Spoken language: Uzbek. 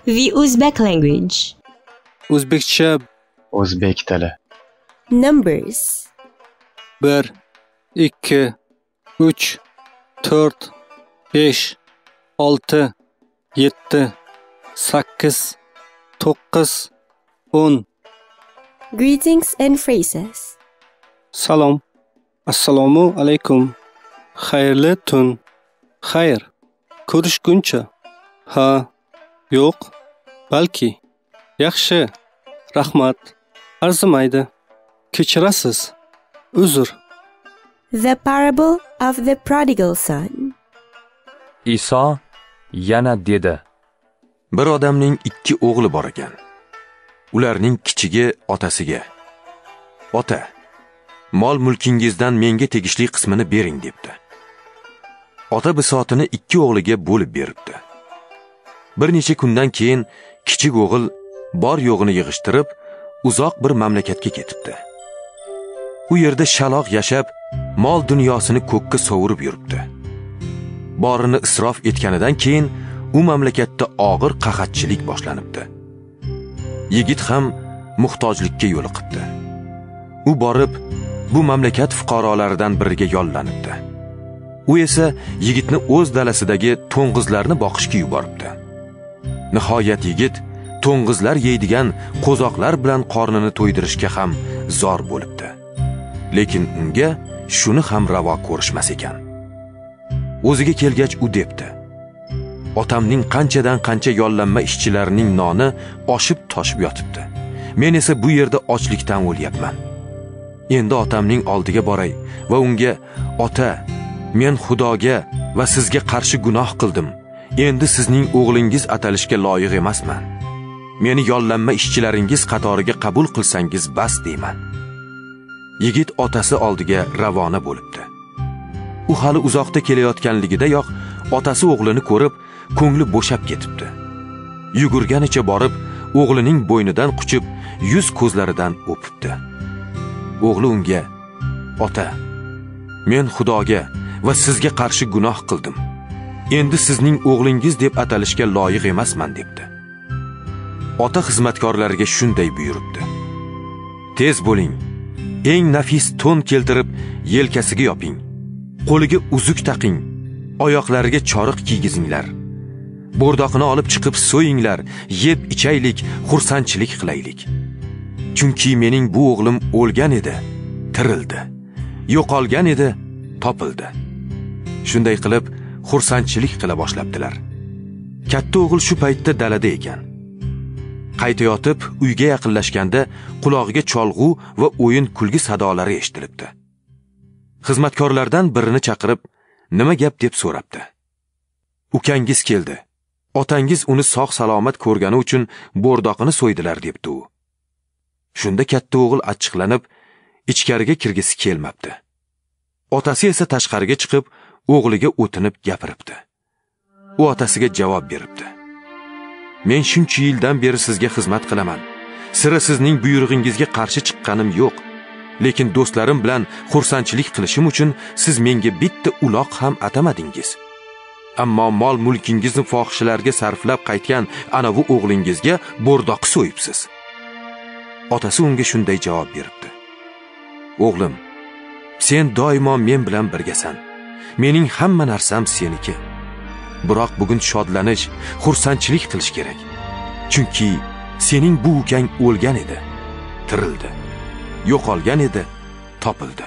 The Uzbek language. O'zbekcha O'zbek tili. Numbers. 1, 2, 3, 4, 5, 6, 7, 8, 9, 10. Greetings and phrases. Salom. Assalomu alaykum. Xayrli tun. Xayr. Ko'rishguncha. Ha. Yo'q. Balki. Yaxshi. Rahmat. Arzimaydi. Kechirasiz. Uzr. The parable of the prodigal son. Iso yana dedi: Bir odamning 2 o'g'li bor ekan. Ularning kichigi otasiga: "Ota, mol mulkingizdan menga tegishli qismini bering" debdi. Ota bisotini 2 o'g'liga bo'lib beribdi. Bir necha kundan keyin kichik o'g'il bor yo'g'ini yig'ishtirib uzoq bir mamlakatga ketibdi. U yerda shaloq yashab, mol dunyosini ko'kka sovurib yuribdi. Borini isrof etganidan keyin u mamlakatda og'ir qahatchilik boshlanibdi. Yigit ham muhtojlikka yo'liqibdi. U borib bu mamlakat fuqarolaridan biriga yollanibdi. U esa yigitni o'z dalasidagi to'ng'izlarni boqishga yuboribdi. Nihoyat yigit to'ng'izlar yeydigan qo'zoqlar bilan qornini to'ydirishga ham zor bo'libdi. Lekin unga shuni ham ravo ko'rishmas ekan. O'ziga kelgach u debdi: "Otamning qanchadan qancha yollanma ishchilarining noni oshib toshib yotibdi. Men esa bu yerda ochlikdan o'lyapman. Endi otamning oldiga boray va unga: Ota, men Xudoga va sizga qarshi gunoh qildim. Endi sizning o'g'lingiz atalishga loyiq emasman. Meni yollanma ishchilaringiz qatoriga qabul qilsangiz bas deyman." Yigit otasi oldiga ravona bo'libdi. U hali uzoqda kelayotganligidayoq otasi o'g'lini ko'rib, ko'ngli bo'shab ketibdi. Yugurganicha borib, o'g'lining bo'ynidan quchib, yuz ko'zlaridan o'pibdi. O'g'li unga: "Ota, men Xudoga va sizga qarshi gunoh qildim. Endi sizning o'g'lingiz deb atalishga loyiq emasman" debdi. Ota xizmatkorlariga shunday buyuribdi: "Tez bo'ling. Eng nafis to'n keltirib, yelkasiga yoping. Qo'liga uzuk taqing. Oyoqlariga choriq kiygizinglar. Bo'rdoqni olib chiqib so'yinglar, yeb ichaylik, xursandchilik qilaylik. Chunki mening bu o'g'lim o'lgan edi, tirildi. Yo'qolgan edi, topildi." Shunday qilib, xursandchilik qila boshlabdilar. Katta o'g'il shu paytda dalada ekan. Qaytayotib uyga yaqinlashganda qulog'iga cholg'u va o'yin kulgi sadolari eshitilibdi. Xizmatkorlardan birini chaqirib, "Nima gap?" deb so'rabdi. "Ukangiz keldi. Otangiz uni sog' salomat ko'rgani uchun bo'rdoqini so'ydilar" debdi u. Shunda katta o'g'il achchiqlanib, ichkariga kirgisi kelmabdi. Otasi esa tashqariga chiqib, o'g'liga o'tinib gapiribdi. U otasiga javob beribdi: "Men shuncha yildan beri sizga xizmat qilaman. Sira sizning buyrug'ingizga qarshi chiqqanim yo'q. Lekin do'stlarim bilan xursandchilik qilishim uchun siz menga bitta uloq ham atamadingiz. Ammo mol mulkingizni fohishalarga sarflab qaytgan ana bu o'g'lingizga bo'rdoq so'yibsiz." Otasi unga shunday javob beribdi: "O'g'lim, sen doimo men bilan birgasan. Mening hamma narsam seniki. Biroq bugun shodlanish, xursandchilik qilish kerak. Chunki sening bu ukang o'lgan edi, tirildi. Yo'qolgan edi, topildi."